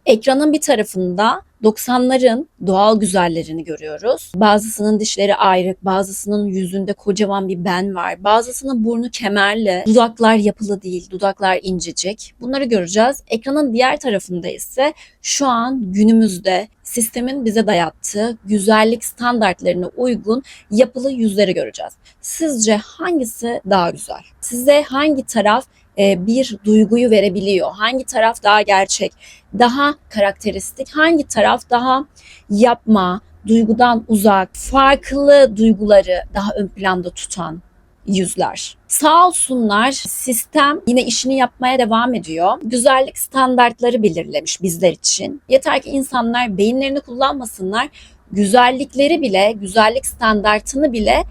Ekranın bir tarafında 90'ların doğal güzellerini görüyoruz. Bazısının dişleri ayrık, bazısının yüzünde kocaman bir ben var, bazısının burnu kemerli, dudaklar yapılı değil, dudaklar incecik. Bunları göreceğiz. Ekranın diğer tarafında ise şu an günümüzde sistemin bize dayattığı güzellik standartlarına uygun yapılı yüzleri göreceğiz. Sizce hangisi daha güzel? Size hangi taraf bir duyguyu verebiliyor? Hangi taraf daha gerçek, daha karakteristik? Hangi taraf daha yapma, duygudan uzak, farklı duyguları daha ön planda tutan yüzler? Sağ olsunlar, sistem yine işini yapmaya devam ediyor. Güzellik standartları belirlemiş bizler için. Yeter ki insanlar beyinlerini kullanmasınlar. Güzellikleri bile, güzellik standartını bile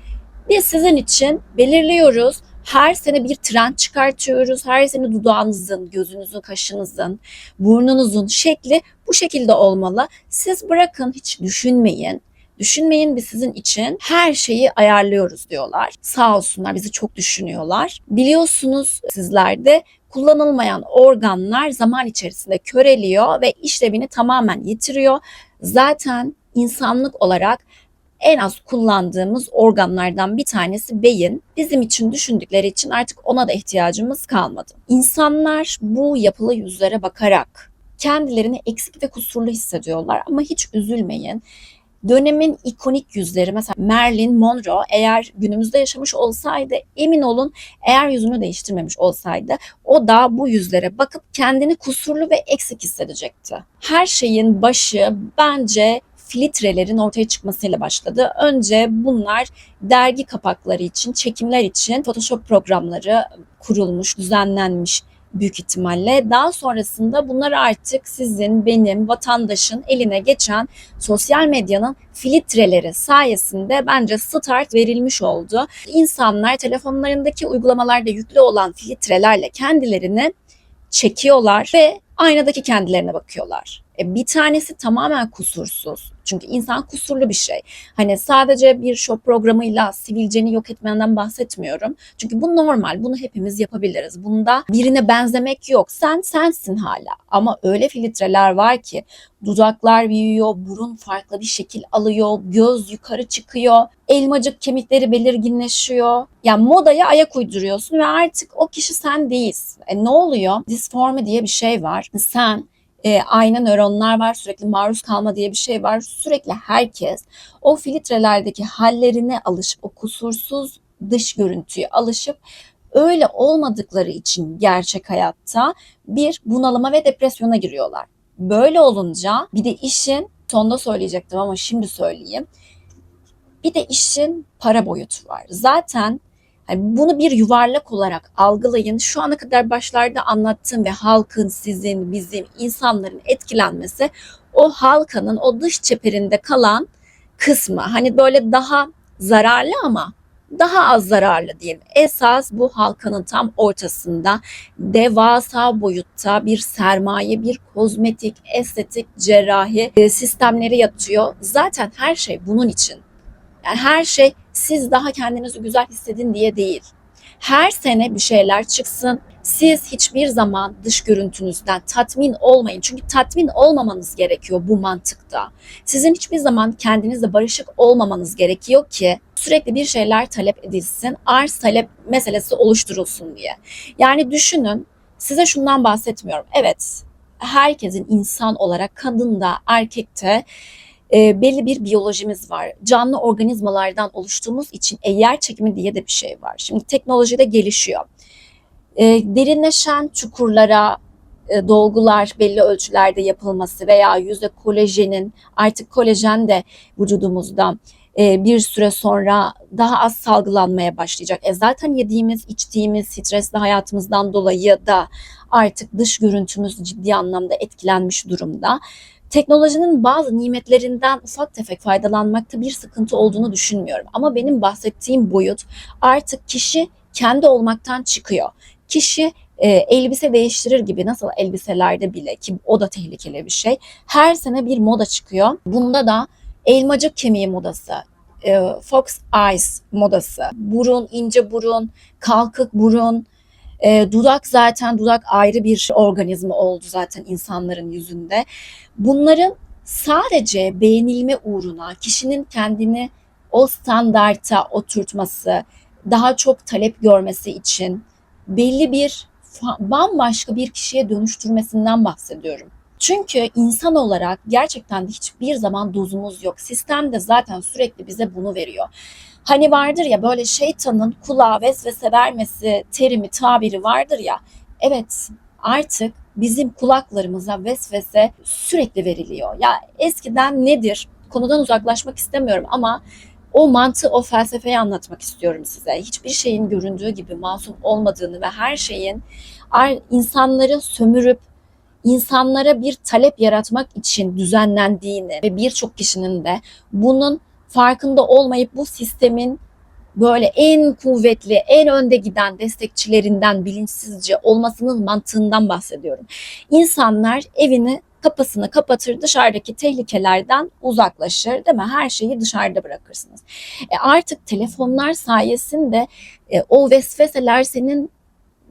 biz sizin için belirliyoruz. Her sene bir trend çıkartıyoruz. Her sene dudağınızın, gözünüzün, kaşınızın, burnunuzun şekli bu şekilde olmalı. Siz bırakın, hiç düşünmeyin. Düşünmeyin, biz sizin için her şeyi ayarlıyoruz diyorlar. Sağ olsunlar, bizi çok düşünüyorlar. Biliyorsunuz sizler de kullanılmayan organlar zaman içerisinde köreliyor ve işlevini tamamen yitiriyor. Zaten insanlık olarak en az kullandığımız organlardan bir tanesi beyin. Bizim için düşündükleri için artık ona da ihtiyacımız kalmadı. İnsanlar bu yapılı yüzlere bakarak kendilerini eksik ve kusurlu hissediyorlar ama hiç üzülmeyin. Dönemin ikonik yüzleri, mesela Marilyn Monroe eğer günümüzde yaşamış olsaydı, emin olun, eğer yüzünü değiştirmemiş olsaydı o da bu yüzlere bakıp kendini kusurlu ve eksik hissedecekti. Her şeyin başı bence filtrelerin ortaya çıkmasıyla başladı. Önce bunlar dergi kapakları için, çekimler için Photoshop programları kurulmuş, düzenlenmiş büyük ihtimalle. Daha sonrasında bunlar artık sizin, benim, vatandaşın eline geçen sosyal medyanın filtreleri sayesinde bence start verilmiş oldu. İnsanlar telefonlarındaki uygulamalarda yüklü olan filtrelerle kendilerini çekiyorlar ve aynadaki kendilerine bakıyorlar. Bir tanesi tamamen kusursuz. Çünkü insan kusurlu bir şey. Hani sadece bir show programıyla sivilceni yok etmenden bahsetmiyorum. Çünkü bu normal. Bunu hepimiz yapabiliriz. Bunda birine benzemek yok. Sen sensin hala. Ama öyle filtreler var ki dudaklar büyüyor, burun farklı bir şekil alıyor, göz yukarı çıkıyor, elmacık kemikleri belirginleşiyor. Yani modaya ayak uyduruyorsun ve artık o kişi sen değilsin. Ne oluyor? Disforme diye bir şey var. Sen ayna nöronlar var, sürekli maruz kalma diye bir şey var. Sürekli herkes o filtrelerdeki hallerine alışıp, o kusursuz dış görüntüye alışıp öyle olmadıkları için gerçek hayatta bir bunalıma ve depresyona giriyorlar. Böyle olunca bir de işin, sonda söyleyecektim ama şimdi söyleyeyim. Bir de işin para boyutu var. Zaten yani bunu bir yuvarlak olarak algılayın. Şu ana kadar başlarda anlattığım ve halkın, sizin, bizim, insanların etkilenmesi o halkanın o dış çeperinde kalan kısmı. Hani böyle daha zararlı ama daha az zararlı diyelim. Esas bu halkanın tam ortasında devasa boyutta bir sermaye, bir kozmetik, estetik, cerrahi sistemleri yatıyor. Zaten her şey bunun için. Yani her şey siz daha kendinizi güzel hissedin diye değil. Her sene bir şeyler çıksın. Siz hiçbir zaman dış görüntünüzden tatmin olmayın. Çünkü tatmin olmamanız gerekiyor bu mantıkta. Sizin hiçbir zaman kendinizle barışık olmamanız gerekiyor ki sürekli bir şeyler talep edilsin. Arz talep meselesi oluşturulsun diye. Yani düşünün, size şundan bahsetmiyorum. Evet, herkesin insan olarak, kadın da erkek de belli bir biyolojimiz var. Canlı organizmalardan oluştuğumuz için yer çekimi diye de bir şey var. Şimdi teknoloji de gelişiyor. Derinleşen çukurlara dolgular belli ölçülerde yapılması veya yüzde kolajenin, artık kolajen de vücudumuzda bir süre sonra daha az salgılanmaya başlayacak. Zaten yediğimiz, içtiğimiz, stresli hayatımızdan dolayı da artık dış görüntümüz ciddi anlamda etkilenmiş durumda. Teknolojinin bazı nimetlerinden ufak tefek faydalanmakta bir sıkıntı olduğunu düşünmüyorum. Ama benim bahsettiğim boyut artık kişi kendi olmaktan çıkıyor. Kişi elbise değiştirir gibi, nasıl elbiselerde bile, ki o da tehlikeli bir şey, her sene bir moda çıkıyor. Bunda da elmacık kemiği modası, fox eyes modası, burun, ince burun, kalkık burun, Dudak ayrı bir organizma oldu zaten insanların yüzünde. Bunların sadece beğenilme uğruna kişinin kendini o standarta oturtması, daha çok talep görmesi için belli bir bambaşka bir kişiye dönüştürmesinden bahsediyorum. Çünkü insan olarak gerçekten de hiçbir zaman dozumuz yok. Sistem de zaten sürekli bize bunu veriyor. Hani vardır ya, böyle şeytanın kulağa vesvese vermesi terimi, tabiri vardır ya. Evet, artık bizim kulaklarımıza vesvese sürekli veriliyor. Ya eskiden nedir? Konudan uzaklaşmak istemiyorum ama o mantığı, o felsefeyi anlatmak istiyorum size. Hiçbir şeyin göründüğü gibi masum olmadığını ve her şeyin insanları sömürüp insanlara bir talep yaratmak için düzenlendiğini ve birçok kişinin de bunun farkında olmayıp bu sistemin böyle en kuvvetli, en önde giden destekçilerinden bilinçsizce olmasının mantığından bahsediyorum. İnsanlar evini, kapısını kapatır, dışarıdaki tehlikelerden uzaklaşır, değil mi? Her şeyi dışarıda bırakırsınız. Artık telefonlar sayesinde o vesveseler senin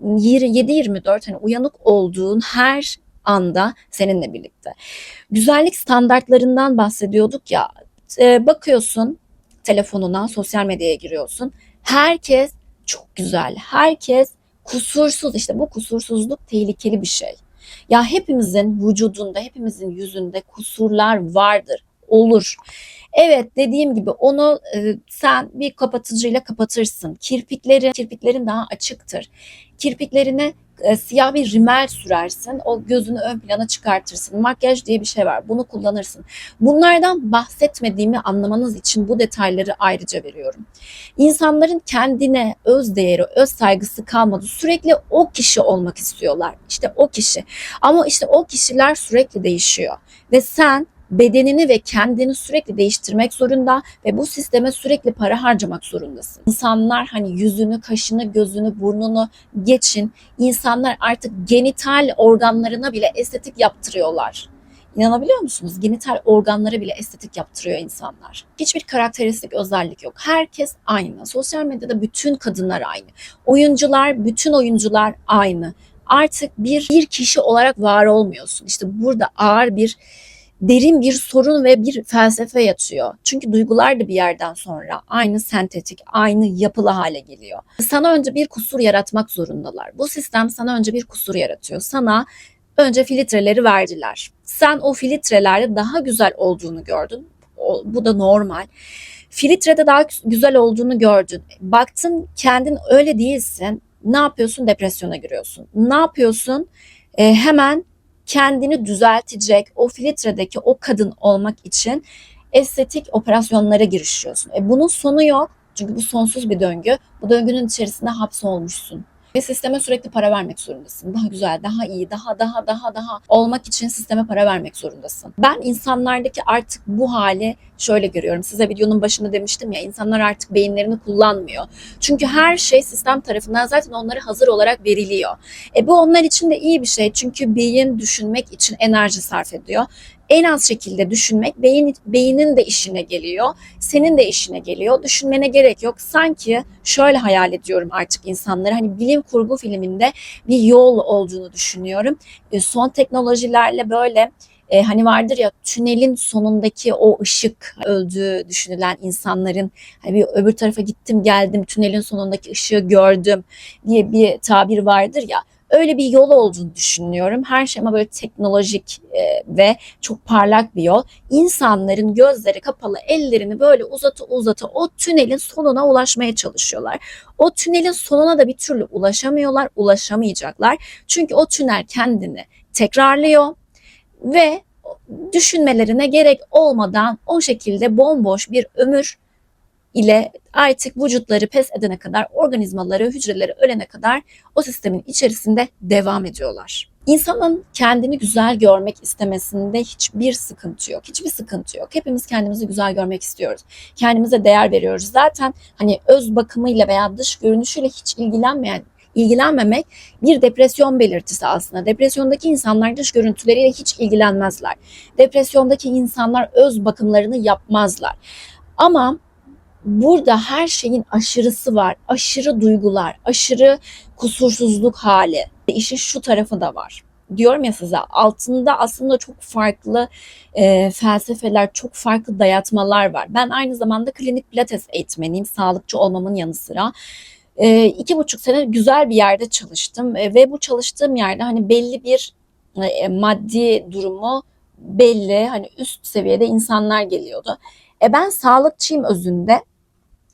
7-24 hani uyanık olduğun her anda seninle birlikte. Güzellik standartlarından bahsediyorduk ya. Bakıyorsun telefonuna, sosyal medyaya giriyorsun. Herkes çok güzel, herkes kusursuz. İşte bu kusursuzluk tehlikeli bir şey. Ya hepimizin vücudunda, hepimizin yüzünde kusurlar vardır, olur. Evet, dediğim gibi onu sen bir kapatıcıyla kapatırsın. Kirpiklerin daha açıktır. Kirpiklerine siyah bir rimel sürersin. O gözünü ön plana çıkartırsın. Makyaj diye bir şey var. Bunu kullanırsın. Bunlardan bahsetmediğimi anlamanız için bu detayları ayrıca veriyorum. İnsanların kendine öz değeri, öz saygısı kalmadı. Sürekli o kişi olmak istiyorlar. İşte o kişi. Ama işte o kişiler sürekli değişiyor. Ve sen bedenini ve kendini sürekli değiştirmek zorunda ve bu sisteme sürekli para harcamak zorundasın. İnsanlar hani yüzünü, kaşını, gözünü, burnunu geçin. İnsanlar artık genital organlarına bile estetik yaptırıyorlar. İnanabiliyor musunuz? Genital organlara bile estetik yaptırıyor insanlar. Hiçbir karakteristik özellik yok. Herkes aynı. Sosyal medyada bütün kadınlar aynı. Bütün oyuncular aynı. Artık bir kişi olarak var olmuyorsun. İşte burada derin bir sorun ve bir felsefe yatıyor. Çünkü duygular da bir yerden sonra aynı sentetik, aynı yapılı hale geliyor. Sana önce bir kusur yaratmak zorundalar. Bu sistem sana önce bir kusur yaratıyor. Sana önce filtreleri verdiler. Sen o filtrelerde daha güzel olduğunu gördün. Bu da normal. Filtrede daha güzel olduğunu gördün. Baktın kendin öyle değilsin. Ne yapıyorsun? Depresyona giriyorsun. Ne yapıyorsun? Hemen kendini düzeltecek, o filtredeki o kadın olmak için estetik operasyonlara girişiyorsun. Bunun sonu yok. Çünkü bu sonsuz bir döngü. Bu döngünün içerisinde hapsolmuşsun. Ve sisteme sürekli para vermek zorundasın. Daha güzel, daha iyi, daha olmak için sisteme para vermek zorundasın. Ben insanlardaki artık bu hali şöyle görüyorum. Size videonun başında demiştim ya, insanlar artık beyinlerini kullanmıyor. Çünkü her şey sistem tarafından zaten onlara hazır olarak veriliyor. Bu onlar için de iyi bir şey. Çünkü beyin düşünmek için enerji sarf ediyor. En az şekilde düşünmek beynin de işine geliyor. Senin de işine geliyor. Düşünmene gerek yok. Sanki şöyle hayal ediyorum artık insanları. Hani bilim kurgu filminde bir yol olduğunu düşünüyorum. Son teknolojilerle böyle hani vardır ya, tünelin sonundaki o ışık, öldüğü düşünülen insanların hani bir öbür tarafa gittim geldim tünelin sonundaki ışığı gördüm diye bir tabir vardır ya. Öyle bir yol olduğunu düşünüyorum. Her şey ama böyle teknolojik ve çok parlak bir yol. İnsanların gözleri kapalı, ellerini böyle uzata o tünelin sonuna ulaşmaya çalışıyorlar. O tünelin sonuna da bir türlü ulaşamıyorlar, ulaşamayacaklar. Çünkü o tünel kendini tekrarlıyor ve düşünmelerine gerek olmadan o şekilde bomboş bir ömür ile artık vücutları pes edene kadar, organizmaları, hücreleri ölene kadar o sistemin içerisinde devam ediyorlar. İnsanın kendini güzel görmek istemesinde hiçbir sıkıntı yok. Hiçbir sıkıntı yok. Hepimiz kendimizi güzel görmek istiyoruz. Kendimize değer veriyoruz. Zaten hani öz bakımıyla veya dış görünüşüyle hiç ilgilenmemek bir depresyon belirtisi aslında. Depresyondaki insanlar dış görüntüleriyle hiç ilgilenmezler. Depresyondaki insanlar öz bakımlarını yapmazlar. Ama burada her şeyin aşırısı var. Aşırı duygular, aşırı kusursuzluk hali. İşin şu tarafı da var. Diyorum ya size, altında aslında çok farklı felsefeler, çok farklı dayatmalar var. Ben aynı zamanda klinik pilates eğitmeniyim, sağlıkçı olmamın yanı sıra. 2,5 sene güzel bir yerde çalıştım ve bu çalıştığım yerde hani belli bir maddi durumu belli, hani üst seviyede insanlar geliyordu. Ben sağlıkçıyım özünde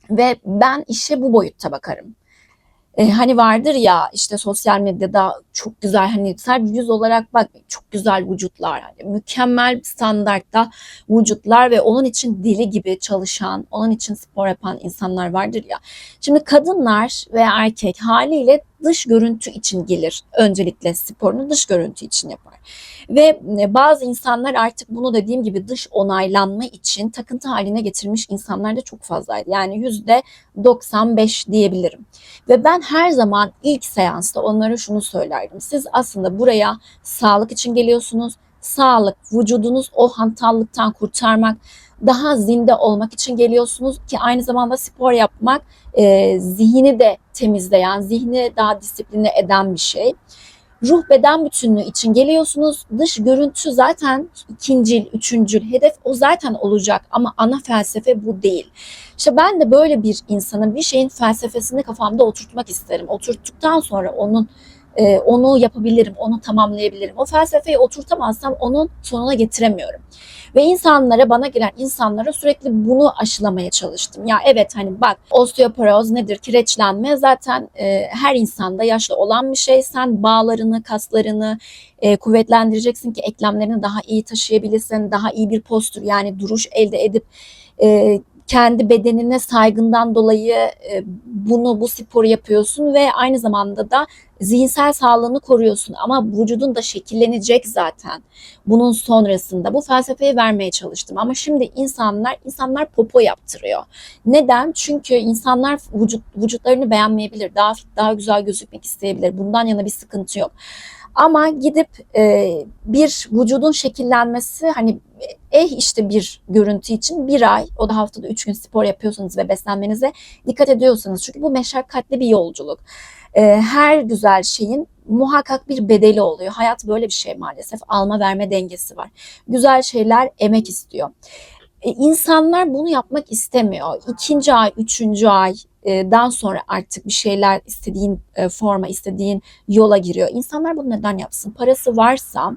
ve ben işe bu boyutta bakarım. Hani vardır ya işte sosyal medyada çok güzel, hani sadece yüz olarak bak, çok güzel vücutlar, hani mükemmel standartta vücutlar ve onun için deli gibi çalışan, onun için spor yapan insanlar vardır ya. Şimdi kadınlar ve erkek haliyle dış görüntü için gelir. Öncelikle sporunu dış görüntü için yapar. Ve bazı insanlar artık bunu dediğim gibi dış onaylanma için takıntı haline getirmiş insanlar da çok fazlaydı. Yani %95 diyebilirim. Ve ben her zaman ilk seansta onlara şunu söylerdim. Siz aslında buraya sağlık için geliyorsunuz. Sağlık, vücudunuz o hantallıktan kurtarmak, daha zinde olmak için geliyorsunuz ki aynı zamanda spor yapmak zihni de temizleyen, zihni daha disipline eden bir şey. Ruh beden bütünlüğü için geliyorsunuz. Dış görüntü zaten ikincil, üçüncül. Hedef o zaten olacak ama ana felsefe bu değil. İşte ben de böyle bir insanın, bir şeyin felsefesini kafamda oturtmak isterim. Oturttuktan sonra onu yapabilirim, onu tamamlayabilirim. O felsefeyi oturtamazsam onun sonuna getiremiyorum. Ve insanlara, bana gelen insanlara sürekli bunu aşılamaya çalıştım. Ya evet, hani bak, osteoporoz nedir? Kireçlenme zaten her insanda yaşlı olan bir şey. Sen bağlarını, kaslarını kuvvetlendireceksin ki eklemlerini daha iyi taşıyabilirsin. Daha iyi bir postür, yani duruş elde edip kendi bedenine saygından dolayı bu sporu yapıyorsun ve aynı zamanda da zihinsel sağlığını koruyorsun ama vücudun da şekillenecek zaten bunun sonrasında. Bu felsefeyi vermeye çalıştım ama şimdi insanlar popo yaptırıyor. Neden? Çünkü insanlar vücutlarını beğenmeyebilir, daha fit, daha güzel gözükmek isteyebilir. Bundan yana bir sıkıntı yok. Ama gidip bir vücudun şekillenmesi, hani işte bir görüntü için bir ay, o da haftada 3 gün spor yapıyorsanız ve beslenmenize dikkat ediyorsanız, çünkü bu meşakkatli bir yolculuk. Her güzel şeyin muhakkak bir bedeli oluyor. Hayat böyle bir şey maalesef. Alma verme dengesi var. Güzel şeyler emek istiyor. İnsanlar bunu yapmak istemiyor. 2. ay, 3. aydan sonra artık bir şeyler istediğin forma, istediğin yola giriyor. İnsanlar bunu neden yapsın? Parası varsa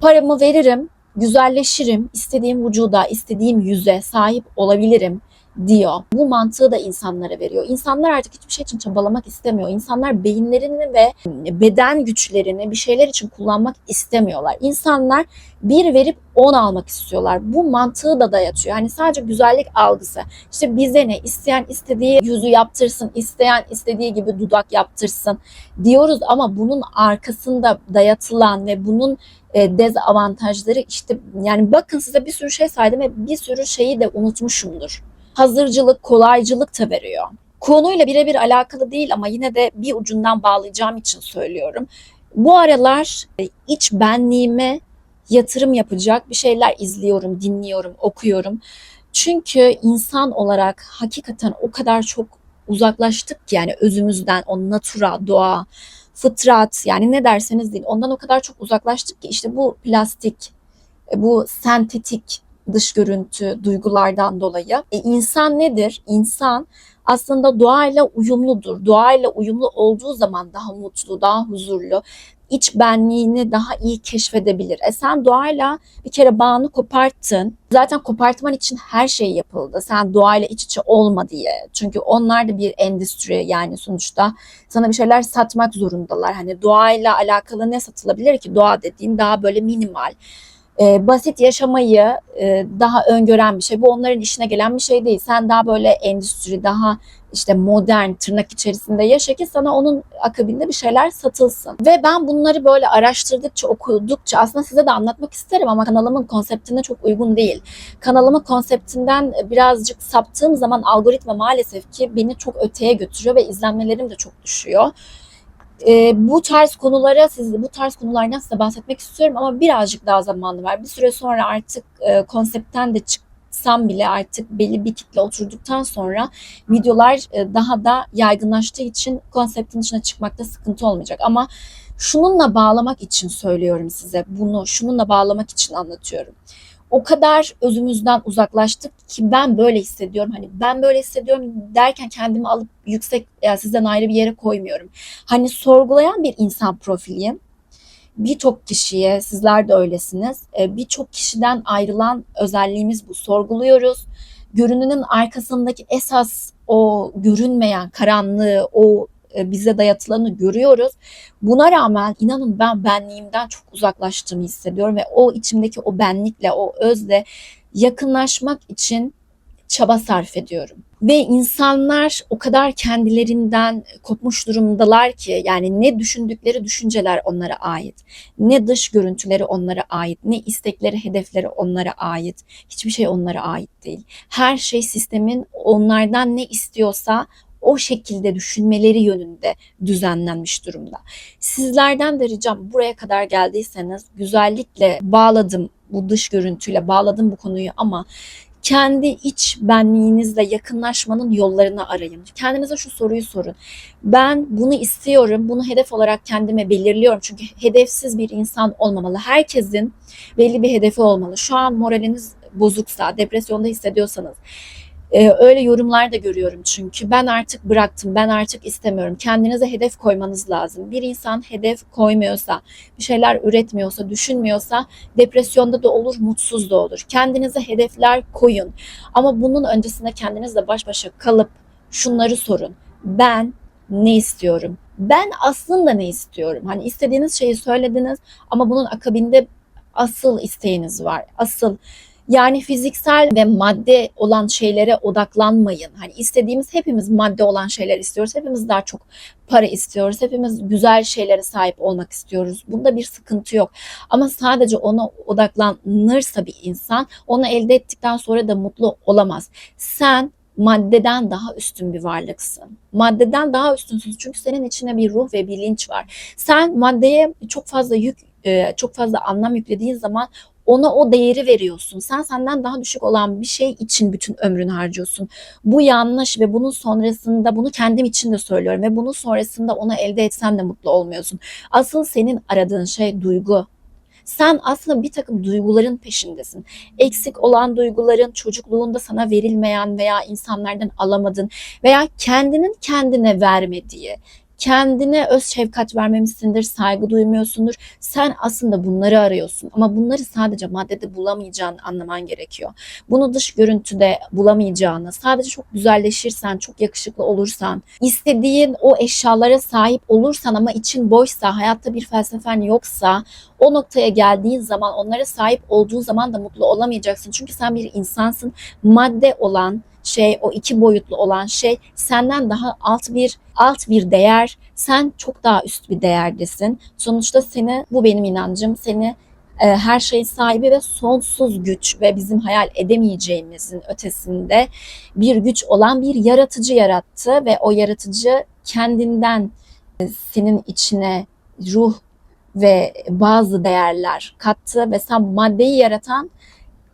paramı veririm, güzelleşirim, istediğim vücuda, istediğim yüze sahip olabilirim diyor. Bu mantığı da insanlara veriyor. İnsanlar artık hiçbir şey için çabalamak istemiyor. İnsanlar beyinlerini ve beden güçlerini bir şeyler için kullanmak istemiyorlar. İnsanlar bir verip 10 almak istiyorlar. Bu mantığı da dayatıyor. Hani sadece güzellik algısı. İşte bize ne? İsteyen istediği yüzü yaptırsın, isteyen istediği gibi dudak yaptırsın diyoruz ama bunun arkasında dayatılan ve bunun dezavantajları, işte yani bakın, size bir sürü şey saydım ve bir sürü şeyi de unutmuşumdur. Hazırcılık, kolaycılık da veriyor. Konuyla birebir alakalı değil ama yine de bir ucundan bağlayacağım için söylüyorum. Bu aralar iç benliğime yatırım yapacak bir şeyler izliyorum, dinliyorum, okuyorum. Çünkü insan olarak hakikaten o kadar çok uzaklaştık ki, yani özümüzden, o natura, doğa, fıtrat, yani ne derseniz deyin, ondan o kadar çok uzaklaştık ki işte bu plastik, bu sentetik dış görüntü duygulardan dolayı. İnsan nedir? İnsan aslında doğayla uyumludur. Doğayla uyumlu olduğu zaman daha mutlu, daha huzurlu, iç benliğini daha iyi keşfedebilir. Sen doğayla bir kere bağını koparttın. Zaten kopartman için her şey yapıldı. Sen doğayla iç içe olma diye. Çünkü onlar da bir endüstri, yani sonuçta sana bir şeyler satmak zorundalar. Hani doğayla alakalı ne satılabilir ki? Doğa dediğin daha böyle minimal, basit yaşamayı daha öngören bir şey. Bu onların işine gelen bir şey değil. Sen daha böyle endüstri, daha işte modern, tırnak içerisinde yaşa ki sana onun akabinde bir şeyler satılsın. Ve ben bunları böyle araştırdıkça, okudukça aslında size de anlatmak isterim ama kanalımın konseptine çok uygun değil. Kanalımın konseptinden birazcık saptığım zaman algoritma maalesef ki beni çok öteye götürüyor ve izlenmelerim de çok düşüyor. Bu tarz konulardan size bahsetmek istiyorum ama birazcık daha zamanı var. Bir süre sonra artık konseptten de anlatsam bile artık belli bir kitle oturduktan sonra videolar daha da yaygınlaştığı için konseptin dışına çıkmakta sıkıntı olmayacak. Ama şununla bağlamak için söylüyorum size bunu, şununla bağlamak için anlatıyorum. O kadar özümüzden uzaklaştık ki ben böyle hissediyorum. Hani ben böyle hissediyorum derken kendimi alıp yüksek, yani sizden ayrı bir yere koymuyorum. Hani sorgulayan bir insan profiliyim. Birçok kişiye, sizler de öylesiniz, birçok kişiden ayrılan özelliğimiz bu. Sorguluyoruz. Görününün arkasındaki esas o görünmeyen karanlığı, o bize dayatılanı görüyoruz. Buna rağmen inanın ben benliğimden çok uzaklaştığımı hissediyorum ve o içimdeki o benlikle, o özle yakınlaşmak için çaba sarf ediyorum. Ve insanlar o kadar kendilerinden kopmuş durumdalar ki, yani ne düşündükleri düşünceler onlara ait, ne dış görüntüleri onlara ait, ne istekleri, hedefleri onlara ait. Hiçbir şey onlara ait değil. Her şey sistemin onlardan ne istiyorsa o şekilde düşünmeleri yönünde düzenlenmiş durumda. Sizlerden de ricam, buraya kadar geldiyseniz güzellikle bağladım, bu dış görüntüyle bağladım bu konuyu, ama kendi iç benliğinizle yakınlaşmanın yollarını arayın. Kendinize şu soruyu sorun. Ben bunu istiyorum, bunu hedef olarak kendime belirliyorum. Çünkü hedefsiz bir insan olmamalı. Herkesin belli bir hedefi olmalı. Şu an moraliniz bozuksa, depresyonda hissediyorsanız, öyle yorumlar da görüyorum çünkü. Ben artık bıraktım, ben artık istemiyorum. Kendinize hedef koymanız lazım. Bir insan hedef koymuyorsa, bir şeyler üretmiyorsa, düşünmüyorsa depresyonda da olur, mutsuz da olur. Kendinize hedefler koyun. Ama bunun öncesinde kendinizle baş başa kalıp şunları sorun. Ben ne istiyorum? Ben aslında ne istiyorum? Hani istediğiniz şeyi söylediniz ama bunun akabinde asıl isteğiniz var. Asıl, yani fiziksel ve madde olan şeylere odaklanmayın. Hani istediğimiz, hepimiz madde olan şeyler istiyoruz. Hepimiz daha çok para istiyoruz. Hepimiz güzel şeylere sahip olmak istiyoruz. Bunda bir sıkıntı yok. Ama sadece ona odaklanırsa bir insan, onu elde ettikten sonra da mutlu olamaz. Sen maddeden daha üstün bir varlıksın. Maddeden daha üstünsün çünkü senin içine bir ruh ve bilinç var. Sen maddeye çok fazla yük, çok fazla anlam yüklediğin zaman ona o değeri veriyorsun. Sen senden daha düşük olan bir şey için bütün ömrünü harcıyorsun. Bu yanlış ve bunun sonrasında, bunu kendim için de söylüyorum, ve bunun sonrasında onu elde etsen de mutlu olmuyorsun. Asıl senin aradığın şey duygu. Sen aslında bir takım duyguların peşindesin. Eksik olan duyguların, çocukluğunda sana verilmeyen veya insanlardan alamadığın veya kendinin kendine vermediği, kendine öz şefkat vermemişsindir, saygı duymuyorsundur. Sen aslında bunları arıyorsun ama bunları sadece maddede bulamayacağını anlaman gerekiyor. Bunu dış görüntüde bulamayacağını, sadece çok güzelleşirsen, çok yakışıklı olursan, istediğin o eşyalara sahip olursan ama için boşsa, hayatta bir felsefen yoksa, o noktaya geldiğin zaman, onlara sahip olduğun zaman da mutlu olamayacaksın. Çünkü sen bir insansın. Madde olan şey, o iki boyutlu olan şey senden daha alt bir değer. Sen çok daha üst bir değerdesin. Sonuçta seni, bu benim inancım, seni her şeyin sahibi ve sonsuz güç ve bizim hayal edemeyeceğimizin ötesinde bir güç olan bir yaratıcı yarattı ve o yaratıcı kendinden senin içine ruh ve bazı değerler kattı ve sen maddeyi yaratan,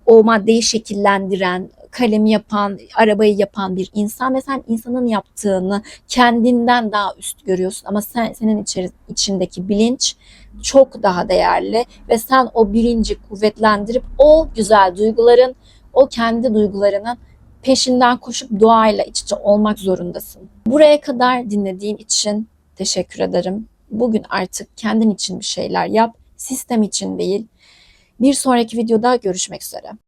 o maddeyi şekillendiren, kalemi yapan, arabayı yapan bir insan ve sen insanın yaptığını kendinden daha üst görüyorsun, ama senin içindeki bilinç çok daha değerli ve sen o bilinci kuvvetlendirip o güzel duyguların, o kendi duygularının peşinden koşup doğayla iç içe olmak zorundasın. Buraya kadar dinlediğin için teşekkür ederim. Bugün artık kendin için bir şeyler yap, sistem için değil. Bir sonraki videoda görüşmek üzere.